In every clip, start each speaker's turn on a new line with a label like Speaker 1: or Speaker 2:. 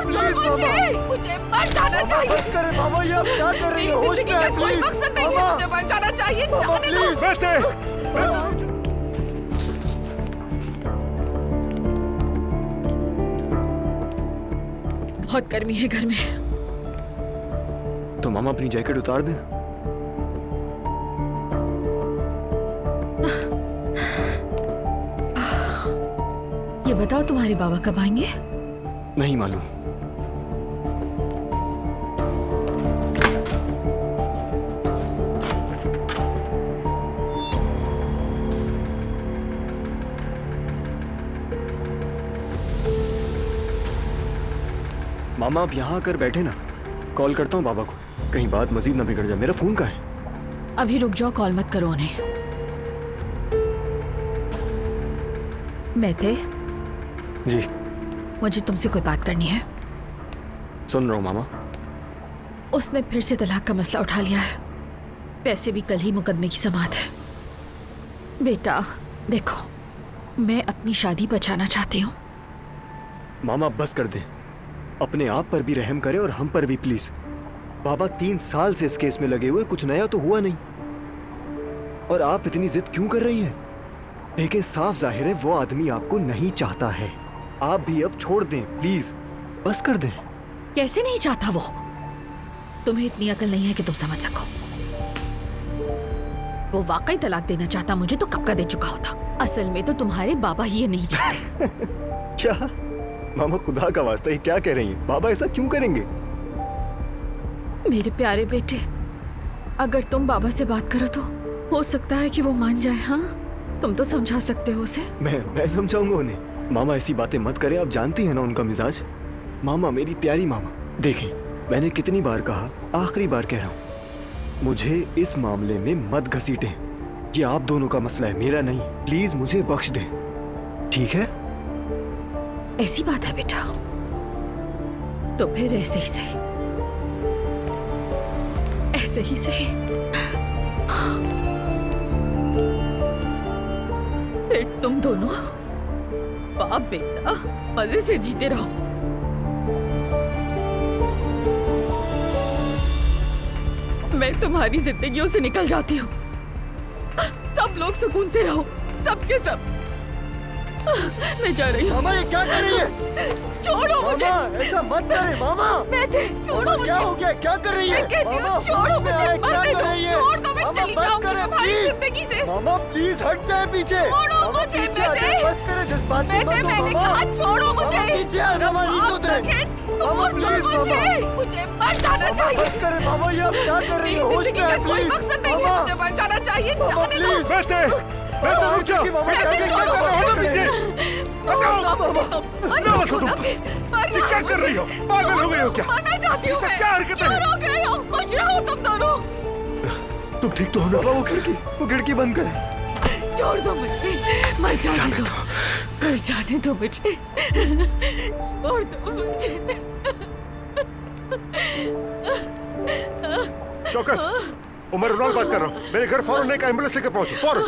Speaker 1: Please मामा,
Speaker 2: मुझे मर जाना चाहिए।
Speaker 1: बस करें मामा, ये आप क्या कर रही हो? होश में आए
Speaker 2: कोई
Speaker 1: प्लीज
Speaker 2: मकसद नहीं है, मुझे मर जाना चाहिए।
Speaker 1: मामा
Speaker 2: जाने दो।
Speaker 1: प्लीज।
Speaker 3: बेटे
Speaker 2: बहुत गर्मी है घर में।
Speaker 1: तो मामा अपनी जैकेट उतार दें।
Speaker 2: ये बताओ तुम्हारे बाबा कब आएंगे?
Speaker 1: नहीं मालूम। मामा आप यहाँ आकर बैठे ना, कॉल करता हूँ बाबा को, कहीं बात मजीद ना बिगड़ जाए। मेरा फोन कहाँ है?
Speaker 2: अभी रुक जाओ, कॉल मत करो उन्हें। मैथे,
Speaker 1: जी
Speaker 2: मुझे तुमसे कोई बात करनी है।
Speaker 1: सुन रहा हूँ मामा।
Speaker 2: उसने फिर से तलाक का मसला उठा लिया है। वैसे भी कल ही मुकदमे की समाअत है। बेटा देखो, मैं अपनी शादी बचाना चाहती हूँ।
Speaker 1: मामा बस कर दे, अपने आप पर भी रहम करें और हम पर भी प्लीज। बाबा 3 साल से इस केस में लगे हुए, कुछ नया तो हुआ नहीं। और आप इतनी जिद क्यों कर रही हैं? देखें, साफ जाहिर है वो आदमी आपको नहीं चाहता है। आप भी अब छोड़ दें प्लीज, बस कर दें।
Speaker 2: कैसे नहीं चाहता वो? तुम्हें इतनी अकल नहीं है कि तुम समझ सको। वो वाकई तलाक देना चाहता मुझे तो कब का दे चुका होता। असल में तो तुम्हारे बाबा ही ये नहीं चाहते।
Speaker 1: क्या मामा, खुदा का वास्ता, ये क्या कह रही हैं? बाबा ऐसा क्यों करेंगे?
Speaker 2: मेरे प्यारे बेटे, अगर तुम बाबा से बात करो तो हो सकता है कि वो मान जाए। हाँ, तुम तो समझा सकते हो उसे।
Speaker 1: मैं समझाऊंगा उन्हें। मामा ऐसी बातें मत करें, आप जानती हैं ना उनका मिजाज। मामा, मेरी प्यारी मामा, देखें मैंने कितनी बार कहा, आखिरी बार कह रहा हूँ, मुझे इस मामले में मत घसीटें। ये आप दोनों का मसला है, मेरा नहीं। प्लीज मुझे बख्श दें, ठीक है?
Speaker 2: ऐसी बात है बेटा, तो फिर ऐसे ही सही, ऐसे ही सही। फिर तुम दोनों बाप बेटा मजे से जीते रहो। मैं तुम्हारी जिंदगियों से निकल जाती हूँ। सब लोग सुकून से रहो, सबके सब। मैं जा रही हूँ।
Speaker 1: मामा ये क्या कर रही है?
Speaker 2: छोड़ो मुझे।
Speaker 1: मामा ऐसा मत करे मामा।
Speaker 2: छोड़ो मुझे।
Speaker 1: क्या हो गया? क्या कर रही है?
Speaker 2: मैं कहती हूँ,
Speaker 1: मामा,
Speaker 2: छोड़ो
Speaker 1: होश में
Speaker 2: मुझे,
Speaker 1: आए,
Speaker 2: मरने
Speaker 1: क्या कर
Speaker 2: दो।
Speaker 1: रही है?
Speaker 2: छोड़ दो, मैं
Speaker 1: मामा,
Speaker 2: चली
Speaker 1: बस
Speaker 2: जाऊंगी
Speaker 1: करे,
Speaker 2: तुम्हारी
Speaker 1: प्लीज।
Speaker 2: जिंदगी से।
Speaker 1: मामा प्लीज हट जाए पीछे।
Speaker 2: छोड़ो
Speaker 1: मामा,
Speaker 2: मुझे,
Speaker 1: पीछे आ जाए,
Speaker 2: मैंने-
Speaker 1: बस करे, जज्बात में मत हो
Speaker 2: मैंने
Speaker 1: मामा।
Speaker 2: कहा छोड़ो मुझे।
Speaker 1: मामा पीछे आ, मामा नीचे उतरे। मामा प्लीज मामा,
Speaker 2: मुझे मर जाना
Speaker 1: मामा
Speaker 2: चाहिए।
Speaker 1: बस करे मामा, ये आप क्या कर रही
Speaker 2: मेरी
Speaker 1: हो? होश
Speaker 2: जिंदगी
Speaker 1: में
Speaker 2: का
Speaker 1: आए
Speaker 2: कोई
Speaker 1: प्लीज।
Speaker 2: मकसद नहीं है,
Speaker 1: मामा,
Speaker 2: मुझे मर जाना चाहिए।
Speaker 1: मामा
Speaker 2: जाने दो।
Speaker 1: प्लीज।
Speaker 3: बेटे बेटे रुक जाओ।
Speaker 1: मामा
Speaker 2: बेटे,
Speaker 1: क्या
Speaker 2: छोड़ो
Speaker 1: कर रहे हो?
Speaker 2: मुझे।
Speaker 1: पीछे।
Speaker 2: छोड़ो मुझे तुम।
Speaker 3: ना
Speaker 2: मरना
Speaker 3: छोड़ो।
Speaker 2: ना फिर।
Speaker 3: ये क्या कर रही हो? पागल हो गई हो क्या?
Speaker 2: मरना चाहती हूँ
Speaker 3: ये सब
Speaker 2: मैं।
Speaker 3: क्या हरकतें
Speaker 2: क्यों
Speaker 3: हैं?
Speaker 2: रोक रहे हो? खुश रहो तुम दोनों।
Speaker 3: तुम ठीक तो हो ना?
Speaker 1: बाबा वो खिड़की बंद करें।
Speaker 2: छोड़ दो मुझे, मर जाने दो, मर जाने दो मुझे, छोड़ दो मुझे।
Speaker 3: शौकत, उमर उराल बात कर रहा हूँ। मेरे घर फौरन एक एम्बुलेंस लेकर पहुंचो, फौरन।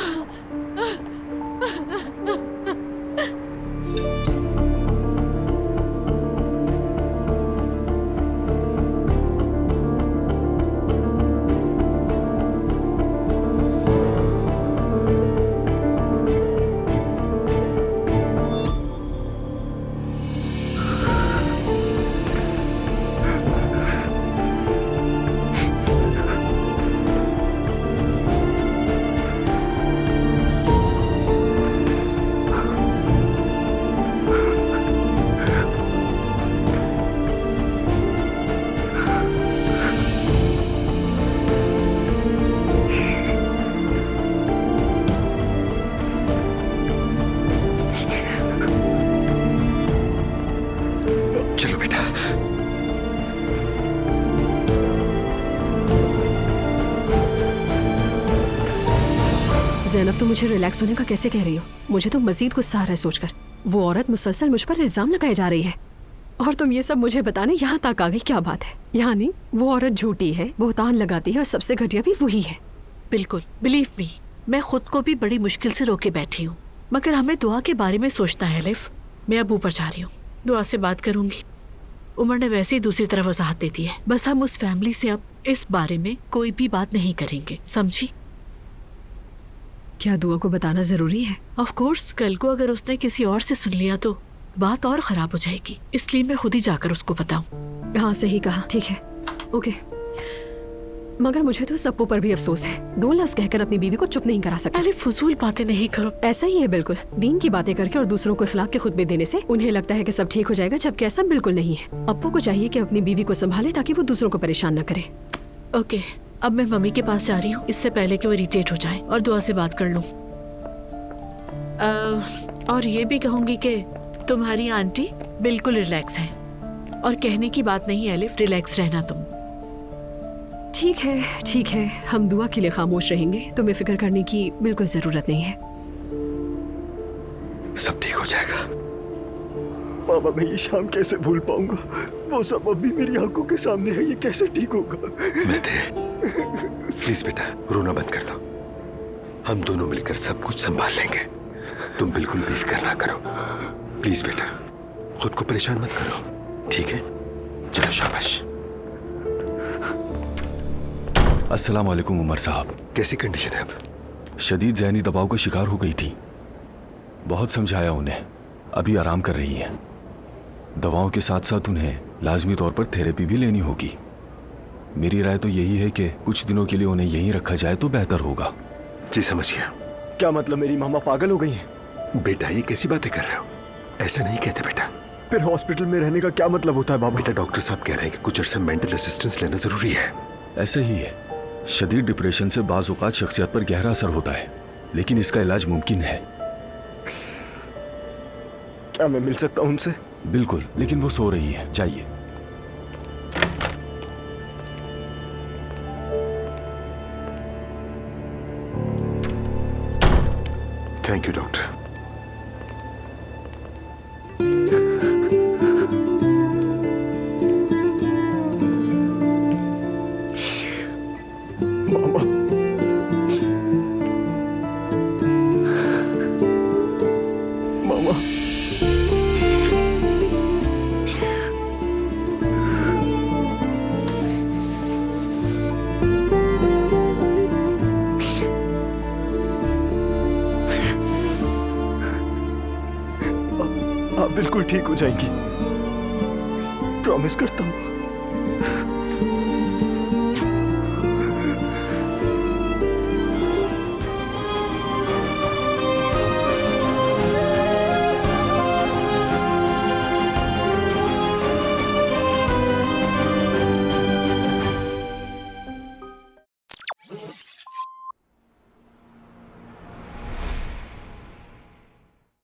Speaker 3: चलो बेटा।
Speaker 4: ज़ैनब, तुम मुझे रिलैक्स होने का कैसे कह रही हो? मुझे तो मजीद गुस्सा आ रहा है सोचकर। वो औरत मुसलसल मुझ पर इल्जाम लगाए जा रही है और तुम ये सब मुझे बताने यहाँ तक आ गई। क्या बात है? यानी वो औरत झूठी है, बहुतान लगाती है और सबसे घटिया भी वही है।
Speaker 5: बिल्कुल, बिलीव मी, मैं खुद को भी बड़ी मुश्किल से रोके बैठी हूँ, मगर हमें दुआ के बारे में सोचना है। लिफ, मैं अब ऊपर जा रही हूँ, दुआ से बात करूंगी। उमर ने वैसे ही दूसरी तरफ वजाहत दे दी है। बस हम उस फैमिली से अब इस बारे में कोई भी बात नहीं करेंगे, समझी?
Speaker 4: क्या दुआ को बताना जरूरी है?
Speaker 5: ऑफ कोर्स, कल को अगर उसने किसी और से सुन लिया तो बात और खराब हो जाएगी, इसलिए मैं खुद ही जाकर उसको बताऊं।
Speaker 4: हाँ सही कहा, ठीक है, ओके। मगर मुझे तो सप्पू पर भी अफसोस है। 2 लफ्ज कहकर अपनी बीवी को चुप नहीं करा सकता।
Speaker 5: अरे फजूल बातें नहीं करो।
Speaker 4: ऐसा ही है बिल्कुल। दीन की बातें करके और दूसरों को इखलाक के खुतबे देने से उन्हें लगता है कि सब ठीक हो जाएगा, जबकि ऐसा बिल्कुल नहीं है। अप्पू को चाहिए कि अपनी बीवी को संभाले ताकि वो दूसरों को परेशान न करे।
Speaker 5: ओके, अब मैं मम्मी के पास जा रही हूँ, इससे पहले कि वो इरिटेट हो जाए, और दुआ से बात कर लूँ। और ये भी कहूँगी कि तुम्हारी आंटी बिल्कुल रिलैक्स है, और कहने की बात नहीं है एलिफ, रिलैक्स रहना तुम।
Speaker 4: ठीक है, ठीक है, हम दुआ के लिए खामोश रहेंगे। तुम्हें फिक्र करने की बिल्कुल जरूरत नहीं है।
Speaker 3: सब ठीक हो जाएगा।
Speaker 1: बाबा, मैं ये शाम कैसे भूल पाऊंगा? वो सब अभी मेरी आंखों के सामने है, ये कैसे ठीक होगा?
Speaker 3: प्लीज बेटा, रोना बंद कर दो। हम दोनों मिलकर सब कुछ संभाल लेंगे। तुम बिल्कुल भी फिक्र ना करो। प्लीज बेटा, खुद को परेशान मत करो, ठीक है? चलो, शाबाश।
Speaker 6: अस्सलाम वालेकुम उमर साहब।
Speaker 3: कैसी कंडीशन है अब?
Speaker 6: शदीद ज़हनी दबाव का शिकार हो गई थी। बहुत समझाया उन्हें, अभी आराम कर रही हैं। दवाओं के साथ साथ उन्हें लाजमी तौर पर थेरेपी भी लेनी होगी। मेरी राय तो यही है कि कुछ दिनों के लिए उन्हें यहीं रखा जाए तो बेहतर होगा।
Speaker 3: जी समझ गया।
Speaker 1: क्या मतलब मेरी मामा पागल हो गई हैं?
Speaker 3: बेटा, ये कैसी बातें कर रहे हो? ऐसा नहीं कहते बेटा।
Speaker 1: फिर हॉस्पिटल में रहने का क्या मतलब होता है बाबा?
Speaker 3: बेटा, डॉक्टर साहब कह रहे हैं कि कुछ अरसा मेंटल असिस्टेंस लेना जरूरी है।
Speaker 6: ऐसा ही है, शदीद डिप्रेशन से बाज़ औक़ात शख्सियत पर गहरा असर होता है, लेकिन इसका इलाज मुमकिन है।
Speaker 1: क्या मैं मिल सकता हूँ उनसे?
Speaker 6: बिल्कुल, लेकिन वो सो रही है, जाइए।
Speaker 3: Thank you doctor.
Speaker 1: मामा, मामा, आप बिल्कुल ठीक हो जाएंगी, प्रॉमिस करता हूँ।